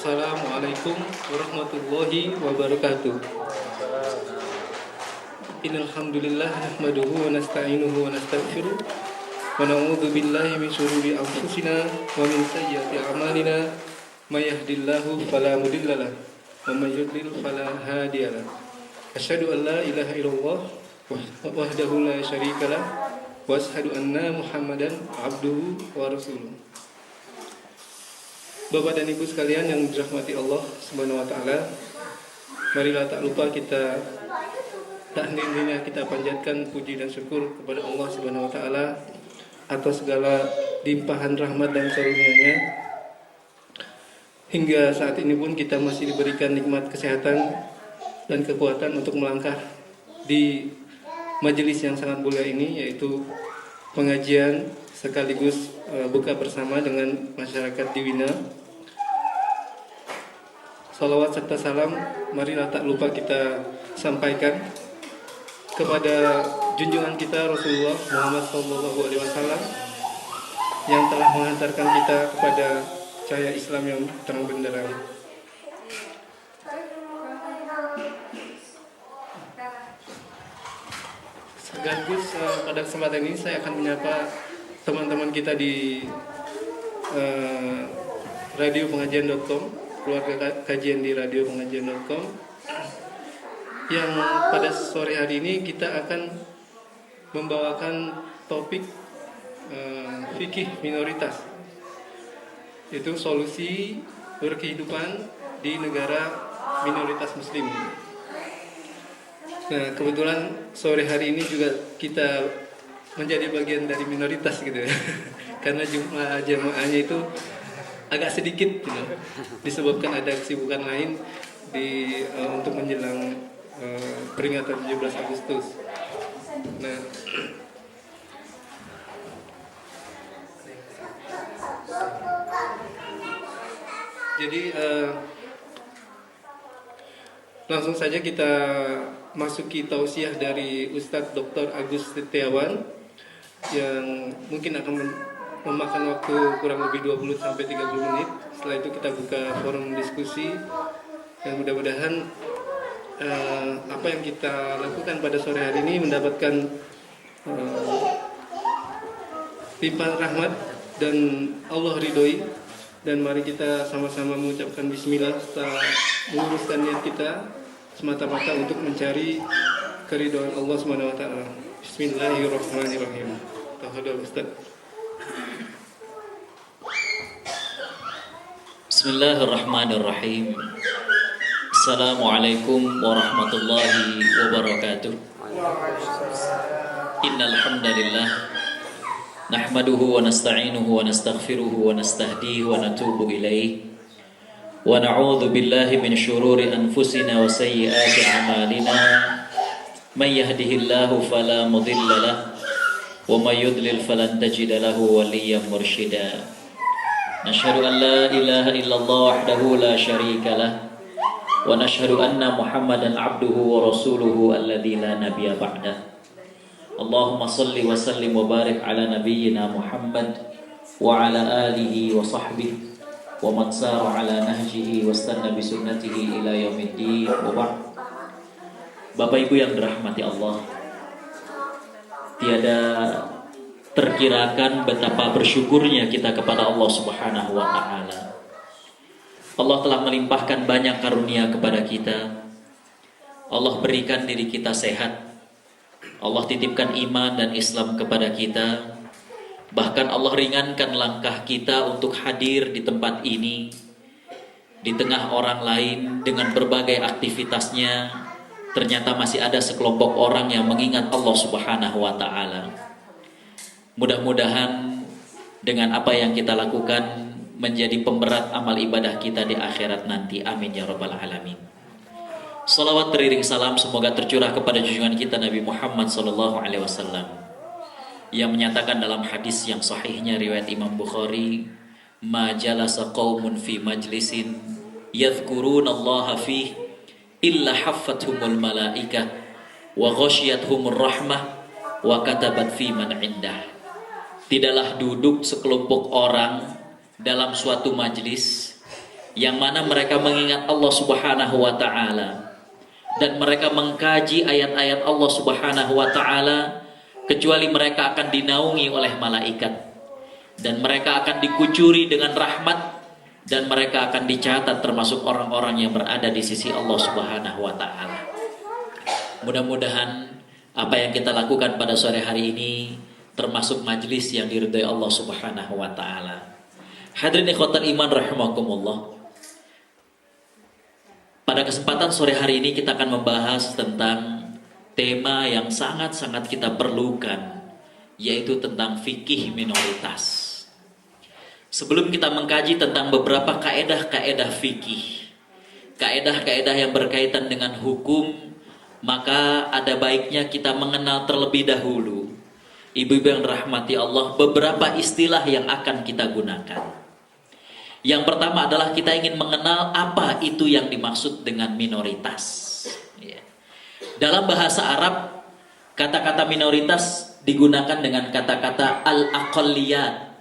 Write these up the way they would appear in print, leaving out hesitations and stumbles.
Assalamualaikum warahmatullahi wabarakatuh. Innal hamdalillah nahmaduhu wa nasta'inuhu wa nastaghfiruh wa na'udzu billahi min shururi anfusina wa min sayyiati a'malina may yahdihillahu fala mudhillalah wa may yudlil fala hadiyalah. Asyhadu an la ilaha illallah wahdahu la syarikalah wa asyhadu anna Muhammadan abduhu wa rasuluh. Bapak dan Ibu sekalian yang dirahmati Allah Subhanahu wa taala, marilah tak lupa kita tak henti-hentinya kita panjatkan puji dan syukur kepada Allah Subhanahu wa taala atas segala limpahan rahmat dan karunia-Nya. Hingga saat ini pun kita masih diberikan nikmat kesehatan dan kekuatan untuk melangkah di majelis yang sangat mulia ini, yaitu pengajian sekaligus buka bersama dengan masyarakat di Wina. Salawat serta salam marilah tak lupa kita sampaikan kepada junjungan kita Rasulullah Muhammad SAW yang telah mengantarkan kita kepada cahaya Islam yang terang benderang. Sekaligus pada kesempatan ini saya akan menyapa teman-teman kita di radiopengajian.com, keluarga kajian di radiopengajian.com, yang pada sore hari ini kita akan membawakan topik fikih minoritas, yaitu solusi berkehidupan di negara minoritas muslim. Nah, kebetulan sore hari ini juga kita menjadi bagian dari minoritas gitu ya. Karena jemaahnya itu agak sedikit gitu, disebabkan ada kesibukan lain untuk menjelang peringatan 17 Agustus. Nah, jadi langsung saja kita masuki tausiah dari Ustadz Dr. Agus Setiawan yang mungkin akan memakan waktu kurang lebih 20-30 menit. Setelah itu kita buka forum diskusi dan mudah-mudahan apa yang kita lakukan pada sore hari ini mendapatkan limpahan rahmat dan Allah ridhoi. Dan mari kita sama-sama mengucapkan bismillah serta meluruskan niat kita semata-mata untuk mencari keridhaan Allah Subhanahu wa taala. Bismillahirrahmanirrahim. Tafadhol Ustaz. Bismillahirrahmanirrahim. Assalamualaikum warahmatullahi wabarakatuh. Innal hamdalillah nahmaduhu wa nasta'inuhu wa nastaghfiruhu wa nastahdihi wa natubu ilaihi wa na'udzu billahi min shururi anfusina wa sayyiati a'malina. May yahdihillahu fala mudilla lahu wa may yudlil falan tajida lahu waliyyan mursyida. Nashhadu an la ilaha illallah wahdahu la syarika lah wa nashhadu anna Muhammadan abduhu wa rasuluhu alladzi la nabiyya ba'dah. Allahumma salli wa sallim wa barik ala nabiyyina Muhammad wa ala alihi wa sahbihi wa man sara ala nahjihi wa istanna bi sunnatihi ila yaumiddin wa ba'd. Bapak Ibu yang dirahmati Allah, tiada terkirakan betapa bersyukurnya kita kepada Allah Subhanahu wa taala. Allah telah melimpahkan banyak karunia kepada kita. Allah berikan diri kita sehat. Allah titipkan iman dan Islam kepada kita. Bahkan Allah ringankan langkah kita untuk hadir di tempat ini, di tengah orang lain dengan berbagai aktivitasnya. Ternyata masih ada sekelompok orang yang mengingat Allah Subhanahu wa taala. Mudah-mudahan dengan apa yang kita lakukan menjadi pemberat amal ibadah kita di akhirat nanti. Amin ya rabbal alamin. Salawat beriring salam semoga tercurah kepada junjungan kita Nabi Muhammad SAW yang menyatakan dalam hadis yang sahihnya riwayat Imam Bukhari, ma jalasa qaumun fi majlisin yadhkurunallaha fih illa haffathumul malaikah wa ghasyiyatuhumur rahmah wa katabat fi man indah. Tidaklah duduk sekelompok orang dalam suatu majlis yang mana mereka mengingat Allah Subhanahu wa taala dan mereka mengkaji ayat-ayat Allah Subhanahu wa taala, kecuali mereka akan dinaungi oleh malaikat dan mereka akan dikucuri dengan rahmat dan mereka akan dicatat termasuk orang-orang yang berada di sisi Allah Subhanahu wa taala. Mudah-mudahan apa yang kita lakukan pada sore hari ini termasuk majlis yang diridhai Allah Subhanahu wa taala. Hadirin ikhwatal iman rahimakumullah. Pada kesempatan sore hari ini kita akan membahas tentang tema yang sangat-sangat kita perlukan, yaitu tentang fikih minoritas. Sebelum kita mengkaji tentang beberapa kaedah-kaedah fikih, kaedah-kaedah yang berkaitan dengan hukum, maka ada baiknya kita mengenal terlebih dahulu, ibu-ibu yang dirahmati Allah, beberapa istilah yang akan kita gunakan. Yang pertama adalah kita ingin mengenal apa itu yang dimaksud dengan minoritas. Dalam bahasa Arab, kata-kata minoritas digunakan dengan kata-kata al-aqalliyat,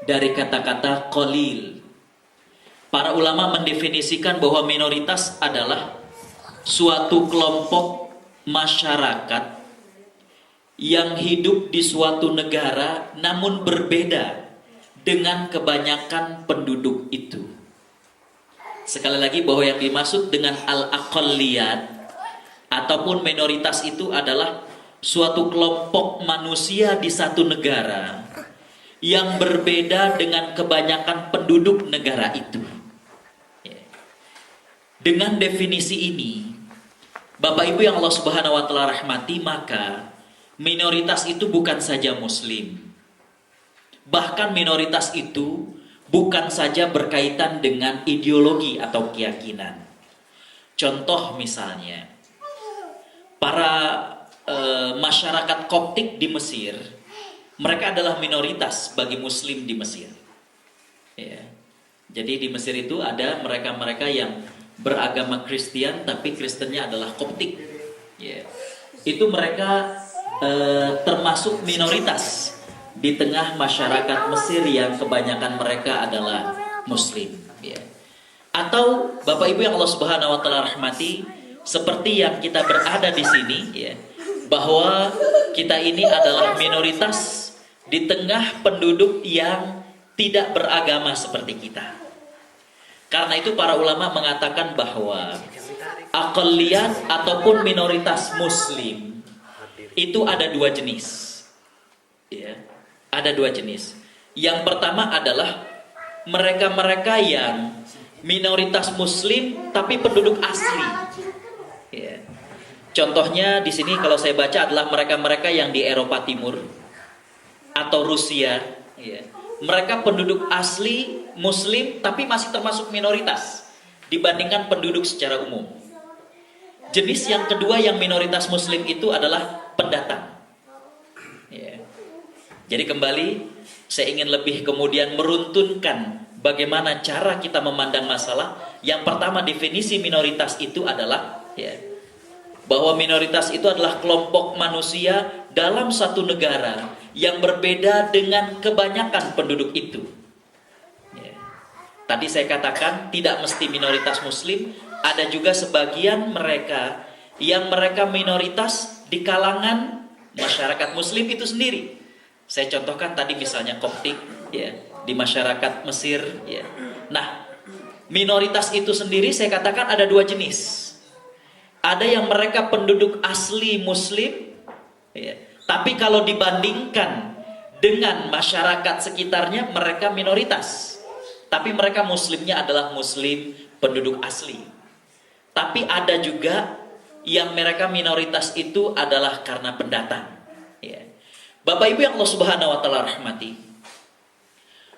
dari kata-kata qalil. Para ulama mendefinisikan bahwa minoritas adalah suatu kelompok masyarakat yang hidup di suatu negara namun berbeda dengan kebanyakan penduduk itu. Sekali lagi, bahwa yang dimaksud dengan al-aqalliyat ataupun minoritas itu adalah suatu kelompok manusia di satu negara yang berbeda dengan kebanyakan penduduk negara itu. Dengan definisi ini, Bapak Ibu yang Allah Subhanahu wa taala rahmati, maka minoritas itu bukan saja muslim. Bahkan minoritas itu bukan saja berkaitan dengan ideologi atau keyakinan. Contoh misalnya, para masyarakat Koptik di Mesir, mereka adalah minoritas bagi muslim di Mesir. Ya. Jadi di Mesir itu ada mereka-mereka yang beragama Kristen, tapi Kristennya adalah Koptik. Ya. Itu mereka termasuk minoritas di tengah masyarakat Mesir yang kebanyakan mereka adalah muslim. Ya. Atau Bapak Ibu yang Allah Subhanahu wa taala rahmati, seperti yang kita berada di sini, ya, bahwa kita ini adalah minoritas di tengah penduduk yang tidak beragama seperti kita. Karena itu para ulama mengatakan bahwa aqalliyat ataupun minoritas muslim itu ada dua jenis. Ya, ada dua jenis. Yang pertama adalah mereka-mereka yang minoritas muslim tapi penduduk asli. Ya. Contohnya di sini kalau saya baca adalah mereka-mereka yang di Eropa Timur atau Rusia, ya. Mereka penduduk asli muslim tapi masih termasuk minoritas dibandingkan penduduk secara umum. Jenis yang kedua yang minoritas muslim itu adalah pendatang, ya. Jadi kembali saya ingin lebih kemudian meruntunkan bagaimana cara kita memandang masalah. Yang pertama, definisi minoritas itu adalah, ya, bahwa minoritas itu adalah kelompok manusia dalam satu negara yang berbeda dengan kebanyakan penduduk itu. Ya. Tadi saya katakan tidak mesti minoritas muslim, ada juga sebagian mereka yang mereka minoritas di kalangan masyarakat muslim itu sendiri. Saya contohkan tadi misalnya Koptik, ya, di masyarakat Mesir. Ya. Nah, minoritas itu sendiri saya katakan ada dua jenis. Ada yang mereka penduduk asli muslim, ya, tapi kalau dibandingkan dengan masyarakat sekitarnya mereka minoritas, tapi mereka muslimnya adalah muslim penduduk asli. Tapi ada juga yang mereka minoritas itu adalah karena pendatang, ya. Bapak Ibu yang Allah Subhanahu wa taala rahmati,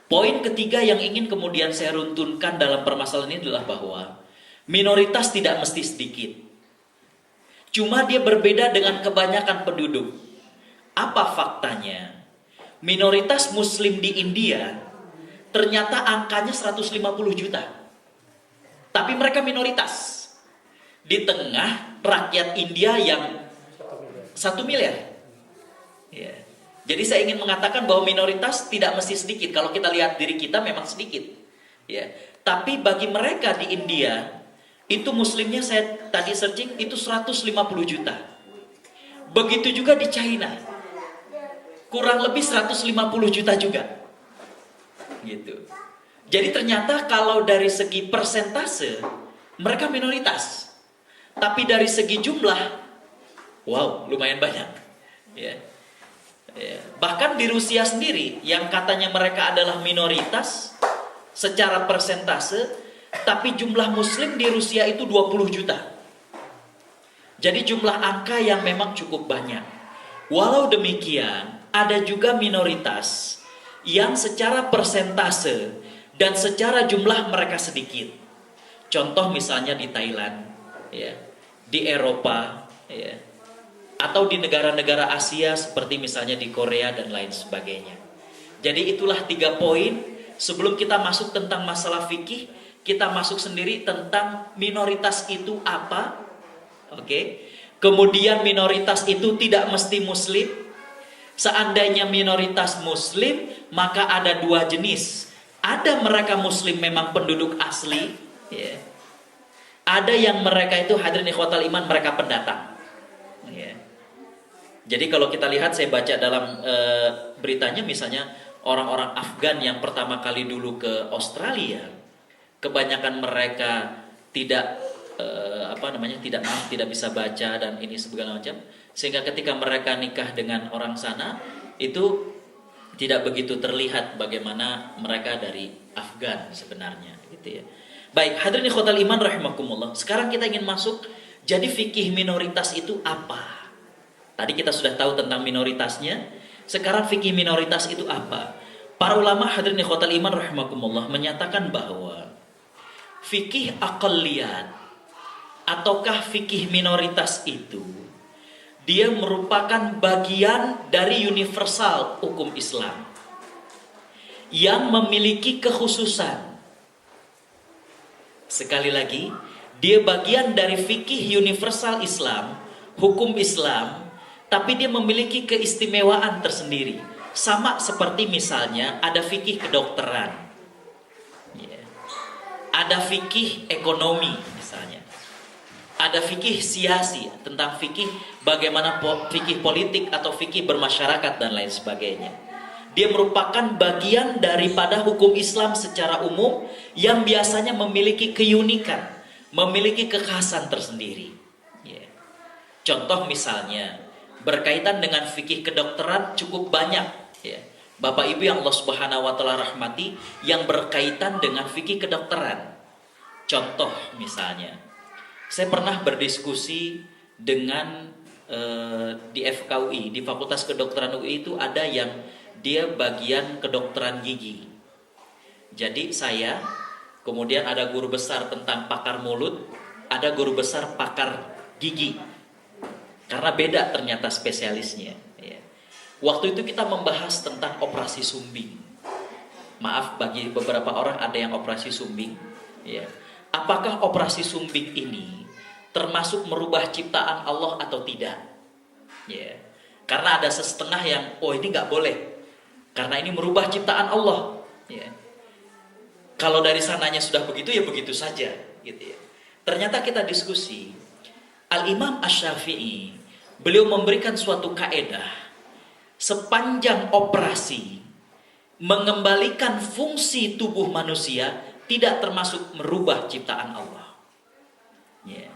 poin ketiga yang ingin kemudian saya runtunkan dalam permasalahan ini adalah bahwa minoritas tidak mesti sedikit. Cuma dia berbeda dengan kebanyakan penduduk. Apa faktanya? Minoritas muslim di India ternyata angkanya 150 juta. Tapi mereka minoritas di tengah rakyat India yang 1 miliar. Ya. Jadi saya ingin mengatakan bahwa minoritas tidak mesti sedikit. Kalau kita lihat diri kita memang sedikit. Ya. Tapi bagi mereka di India, itu muslimnya saya tadi searching itu 150 juta. Begitu juga di China. Kurang lebih 150 juta juga. Gitu. Jadi ternyata kalau dari segi persentase mereka minoritas. Tapi dari segi jumlah, wow, lumayan banyak. Ya. Ya. Bahkan di Rusia sendiri yang katanya mereka adalah minoritas secara persentase, tapi jumlah muslim di Rusia itu 20 juta. Jadi jumlah angka yang memang cukup banyak. Walau demikian, ada juga minoritas yang secara persentase dan secara jumlah mereka sedikit. Contoh misalnya di Thailand, ya, di Eropa, ya, atau di negara-negara Asia seperti misalnya di Korea dan lain sebagainya. Jadi itulah 3 poin. Sebelum kita masuk tentang masalah fikih, kita masuk sendiri tentang minoritas itu apa. Oke. Kemudian minoritas itu tidak mesti muslim. Seandainya minoritas muslim, maka ada 2 jenis. Ada mereka muslim memang penduduk asli, ya. Ada yang mereka itu hadirin ikhwatal iman, mereka pendatang. Ya. Jadi kalau kita lihat, saya baca dalam beritanya misalnya orang-orang Afgan yang pertama kali dulu ke Australia, kebanyakan mereka tidak tidak bisa baca dan ini segala macam, sehingga ketika mereka nikah dengan orang sana itu tidak begitu terlihat bagaimana mereka dari Afgan sebenarnya, gitu ya. Baik, hadirin ikhwatal iman rahimakumullah. Sekarang kita ingin masuk, jadi fikih minoritas itu apa? Tadi kita sudah tahu tentang minoritasnya. Sekarang fikih minoritas itu apa? Para ulama hadirin ikhwatal iman rahimakumullah menyatakan bahwa fikih aqalliyat ataukah fikih minoritas itu dia merupakan bagian dari universal hukum Islam yang memiliki kekhususan. Sekali lagi, dia bagian dari fikih universal Islam, hukum Islam, tapi dia memiliki keistimewaan tersendiri. Sama seperti misalnya ada fikih kedokteran, ada fikih ekonomi misalnya, ada fikih siasi tentang fikih bagaimana fikih politik atau fikih bermasyarakat dan lain sebagainya. Dia merupakan bagian daripada hukum Islam secara umum yang biasanya memiliki keunikan, memiliki kekhasan tersendiri. Contoh misalnya berkaitan dengan fikih kedokteran cukup banyak, ya. Bapak Ibu yang Allah Subhanahu wa taala rahmati, yang berkaitan dengan fikih kedokteran. Contoh misalnya, saya pernah berdiskusi dengan di FKUI, di Fakultas Kedokteran UI itu ada yang dia bagian kedokteran gigi. Jadi saya, kemudian ada guru besar tentang pakar mulut, ada guru besar pakar gigi. Karena beda ternyata spesialisnya, ya. Waktu itu kita membahas tentang operasi sumbing. Maaf, bagi beberapa orang ada yang operasi sumbing, ya. Apakah operasi sumbing ini termasuk merubah ciptaan Allah atau tidak? Ya. Karena ada setengah yang, oh ini nggak boleh, karena ini merubah ciptaan Allah. Ya. Kalau dari sananya sudah begitu, ya begitu saja, gitu ya. Ternyata kita diskusi. Al-Imam Asy-Syafi'i, beliau memberikan suatu kaedah, sepanjang operasi mengembalikan fungsi tubuh manusia tidak termasuk merubah ciptaan Allah. Ya.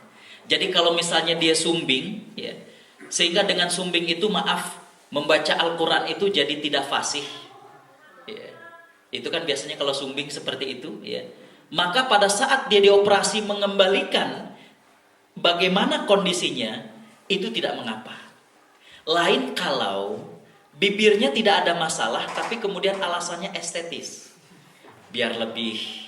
Jadi kalau misalnya dia sumbing, ya, sehingga dengan sumbing itu membaca Al-Quran itu jadi tidak fasih, ya. Itu kan biasanya kalau sumbing seperti itu, ya. Maka pada saat dia dioperasi mengembalikan bagaimana kondisinya, itu tidak mengapa. Lain kalau bibirnya tidak ada masalah, tapi kemudian alasannya estetis, biar lebih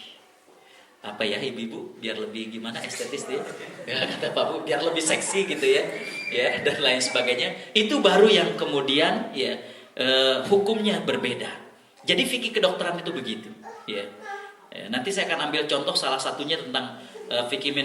ibu-ibu, biar lebih gimana estetis dia, ya, kata Pak Bu, biar lebih seksi gitu ya, ya, dan lain sebagainya. Itu baru yang kemudian ya hukumnya berbeda. Jadi fikih kedokteran itu begitu, ya. Nanti saya akan ambil contoh salah satunya tentang fikih